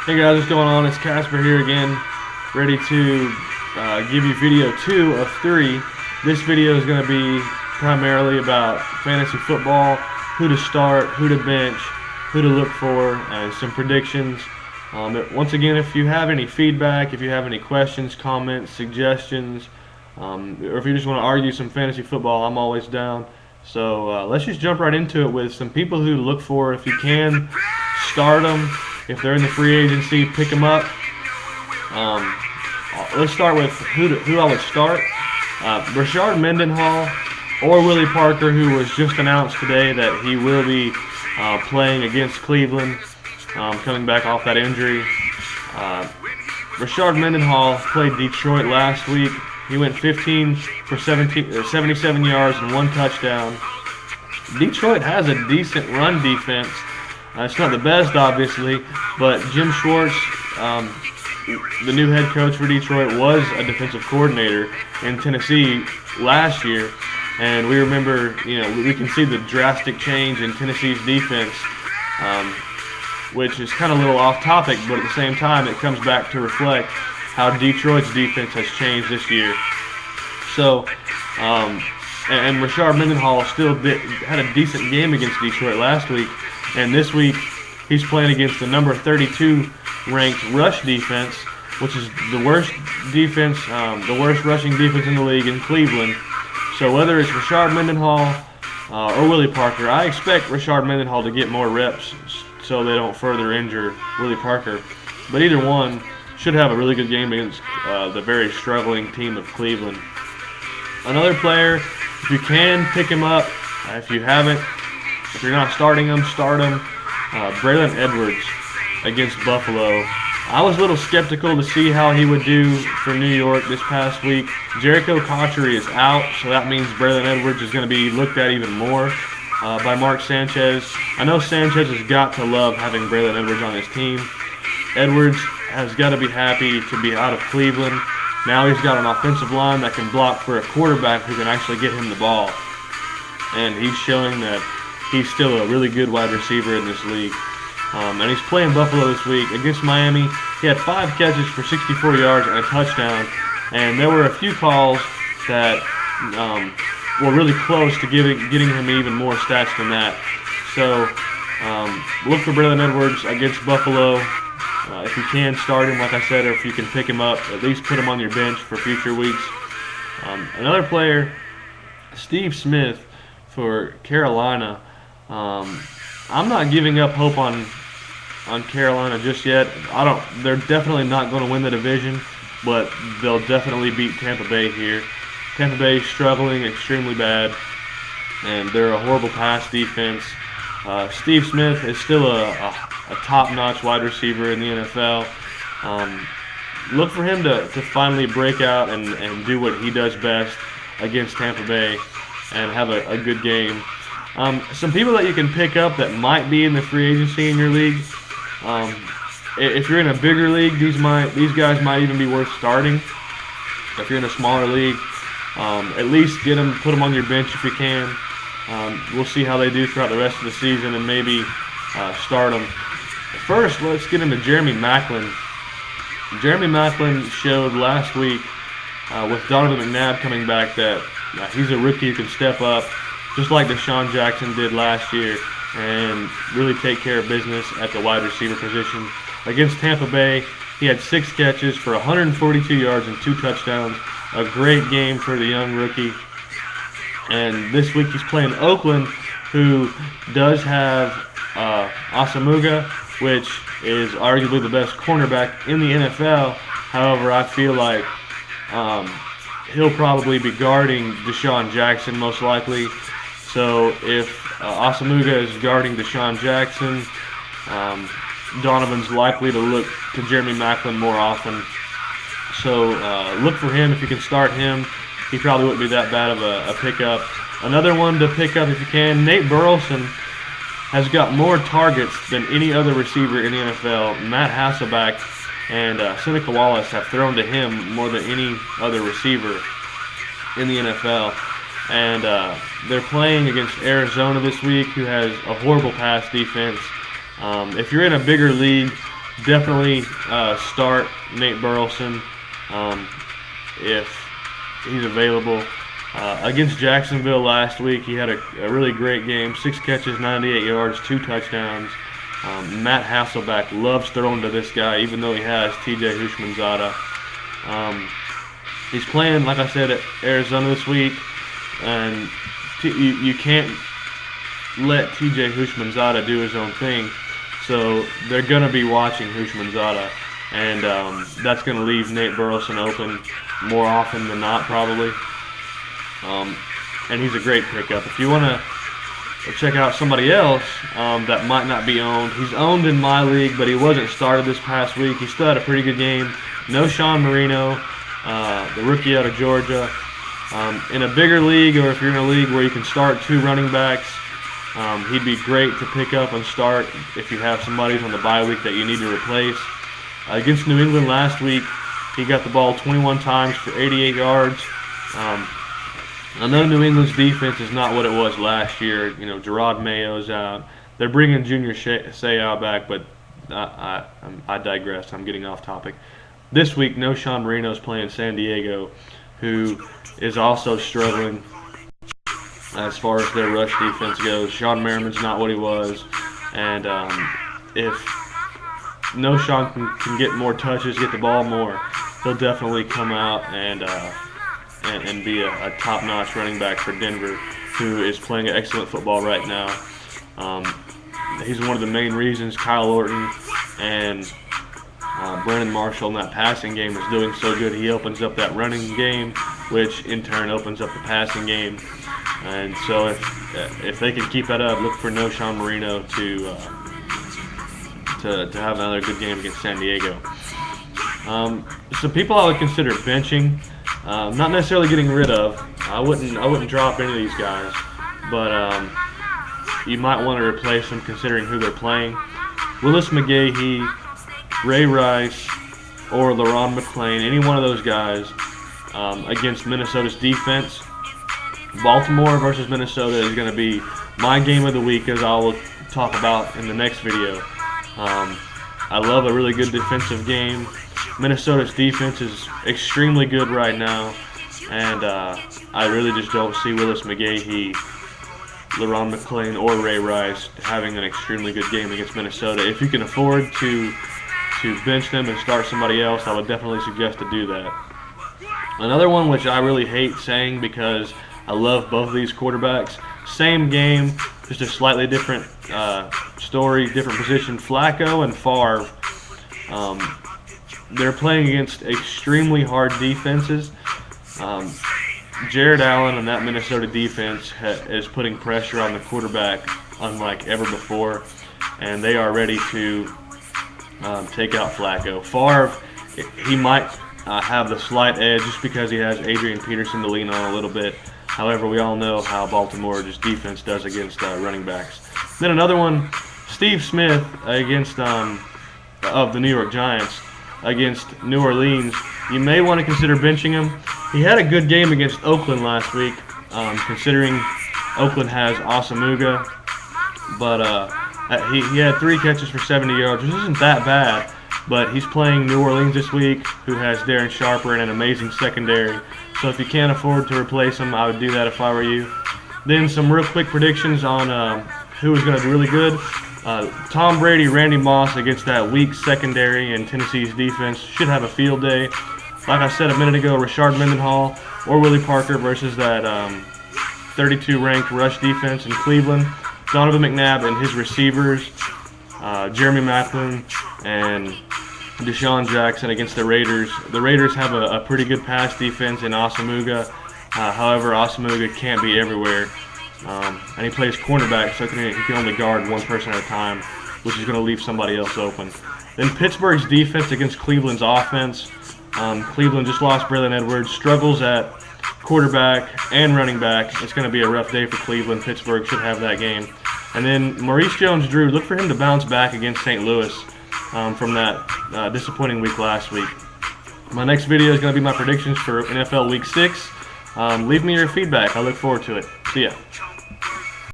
Hey guys, what's going on? It's Kasper here again, ready to give you video 2 of 3. This video is going to be primarily about fantasy football, who to start, who to bench, who to look for, and some predictions. Once again, if you have any feedback, if you have any questions, comments, suggestions, or if you just want to argue some fantasy football, I'm always down. So let's just jump right into it with some people who to look for. If you can, start them. If they're in the free agency, pick them up. Let's start with who I would start. Rashard Mendenhall or Willie Parker, who was just announced today that he will be playing against Cleveland, coming back off that injury. Rashard Mendenhall played Detroit last week. He went 15 for 77 yards and 1 touchdown. Detroit has a decent run defense. It's not the best, obviously, but Jim Schwartz, the new head coach for Detroit, was a defensive coordinator in Tennessee last year, and we remember, we can see the drastic change in Tennessee's defense, which is kind of a little off topic, but at the same time, it comes back to reflect how Detroit's defense has changed this year. So, and Rashard Mendenhall still had a decent game against Detroit last week. And this week, he's playing against the number 32 ranked rush defense, which is the worst defense, the worst rushing defense in the league in Cleveland. So whether it's Rashard Mendenhall or Willie Parker, I expect Rashard Mendenhall to get more reps so they don't further injure Willie Parker. But either one should have a really good game against the very struggling team of Cleveland. Another player, if you can, pick him up. If you haven't, if you're not starting him, start him. Braylon Edwards against Buffalo. I was a little skeptical to see how he would do for New York this past week. Jericho Cotchery is out, so that means Braylon Edwards is going to be looked at even more by Mark Sanchez. I know Sanchez has got to love having Braylon Edwards on his team. Edwards has got to be happy to be out of Cleveland. Now he's got an offensive line that can block for a quarterback who can actually get him the ball. And he's showing that he's still a really good wide receiver in this league. And he's playing Buffalo this week. Against Miami, he had 5 catches for 64 yards and a touchdown. And there were a few calls that were really close to getting him even more stats than that. So look for Braylon Edwards against Buffalo. If you can, start him, like I said, or if you can pick him up, at least put him on your bench for future weeks. Another player, Steve Smith for Carolina. I'm not giving up hope on Carolina just yet. They're definitely not going to win the division, but they'll definitely beat Tampa Bay here. Tampa Bay is struggling extremely bad, and they're a horrible pass defense. Steve Smith is still a top-notch wide receiver in the NFL. Look for him to finally break out and do what he does best against Tampa Bay and have a good game. Some people that you can pick up that might be in the free agency in your league. If you're in a bigger league, these guys might even be worth starting. If you're in a smaller league, at least put them on your bench if you can. We'll see how they do throughout the rest of the season and maybe start them. First, let's get into Jeremy Maclin. Jeremy Maclin showed last week with Donovan McNabb coming back that he's a rookie who can step up, just like Deshaun Jackson did last year, and really take care of business at the wide receiver position. Against Tampa Bay, he had 6 catches for 142 yards and 2 touchdowns. A great game for the young rookie. And this week he's playing Oakland, who does have Asamuga, which is arguably the best cornerback in the NFL. However, I feel like he'll probably be guarding Deshaun Jackson most likely. So if Asamuga is guarding Deshaun Jackson, Donovan's likely to look to Jeremy Maclin more often. So look for him if you can start him. He probably wouldn't be that bad of a pickup. Another one to pick up if you can, Nate Burleson has got more targets than any other receiver in the NFL. Matt Hasselbeck and Seneca Wallace have thrown to him more than any other receiver in the NFL. And they're playing against Arizona this week, who has a horrible pass defense. If you're in a bigger league, definitely start Nate Burleson if he's available. Against Jacksonville last week, he had a really great game. 6 catches, 98 yards, 2 touchdowns. Matt Hasselbeck loves throwing to this guy, even though he has T.J. Houshmandzadeh. He's playing, like I said, at Arizona this week, and you can't let T.J. Houshmandzadeh do his own thing. So they're going to be watching Houshmandzadeh, and that's going to leave Nate Burleson open more often than not, probably. And he's a great pickup. If you want to check out somebody else that might not be owned, he's owned in my league, but he wasn't started this past week. He still had a pretty good game. No Sean Marino, the rookie out of Georgia. In a bigger league, or if you're in a league where you can start 2 running backs, he'd be great to pick up and start if you have somebody on the bye week that you need to replace. Against New England last week, he got the ball 21 times for 88 yards. I know New England's defense is not what it was last year. You know, Gerard Mayo's out. They're bringing Junior Seau back, but I digress. I'm getting off topic. This week, no Sean Marino's playing San Diego, who is also struggling as far as their rush defense goes. Sean Merriman's not what he was, and if no Sean can get more touches, get the ball more, he'll definitely come out and be a top-notch running back for Denver, who is playing excellent football right now. He's one of the main reasons Kyle Orton and Brandon Marshall in that passing game is doing so good. He opens up that running game, which in turn opens up the passing game. And so if they can keep that up, look for no Sean Marino to have another good game against San Diego. Some people I would consider benching. Not necessarily getting rid of. I wouldn't drop any of these guys, but you might want to replace them considering who they're playing. Willis McGahee, Ray Rice, or LaRon McClain, any one of those guys against Minnesota's defense. Baltimore versus Minnesota is going to be my game of the week, as I will talk about in the next video. I love a really good defensive game. Minnesota's defense is extremely good right now, and I really just don't see Willis McGahee, LaRon McClain, or Ray Rice having an extremely good game against Minnesota. If you can afford to bench them and start somebody else, I would definitely suggest to do that. Another one which I really hate saying because I love both of these quarterbacks, same game, just a slightly different story, different position. Flacco and Favre, they're playing against extremely hard defenses. Jared Allen and that Minnesota defense is putting pressure on the quarterback unlike ever before, and they are ready to take out Flacco. Favre, he might have the slight edge just because he has Adrian Peterson to lean on a little bit. However, we all know how Baltimore's defense does against running backs. Then another one, Steve Smith against of the New York Giants against New Orleans. You may want to consider benching him. He had a good game against Oakland last week, considering Oakland has Asamuga, but he had 3 catches for 70 yards, which isn't that bad. But he's playing New Orleans this week, who has Darren Sharper and an amazing secondary. So if you can't afford to replace him, I would do that if I were you. Then some real quick predictions on who is going to do really good. Tom Brady, Randy Moss against that weak secondary and Tennessee's defense should have a field day. Like I said a minute ago, Rashard Mendenhall or Willie Parker versus that 32-ranked rush defense in Cleveland. Donovan McNabb and his receivers, Jeremy Maclin and Deshaun Jackson against the Raiders. The Raiders have a pretty good pass defense in Asamuga. However, Asamuga can't be everywhere. And he plays cornerback, so he can only guard one person at a time, which is going to leave somebody else open. Then Pittsburgh's defense against Cleveland's offense. Cleveland just lost Braylon Edwards, struggles at quarterback and running back. It's going to be a rough day for Cleveland. Pittsburgh should have that game. And then Maurice Jones-Drew, look for him to bounce back against St. Louis from that disappointing week last week. My next video is going to be my predictions for NFL Week 6. Leave me your feedback. I look forward to it. See ya.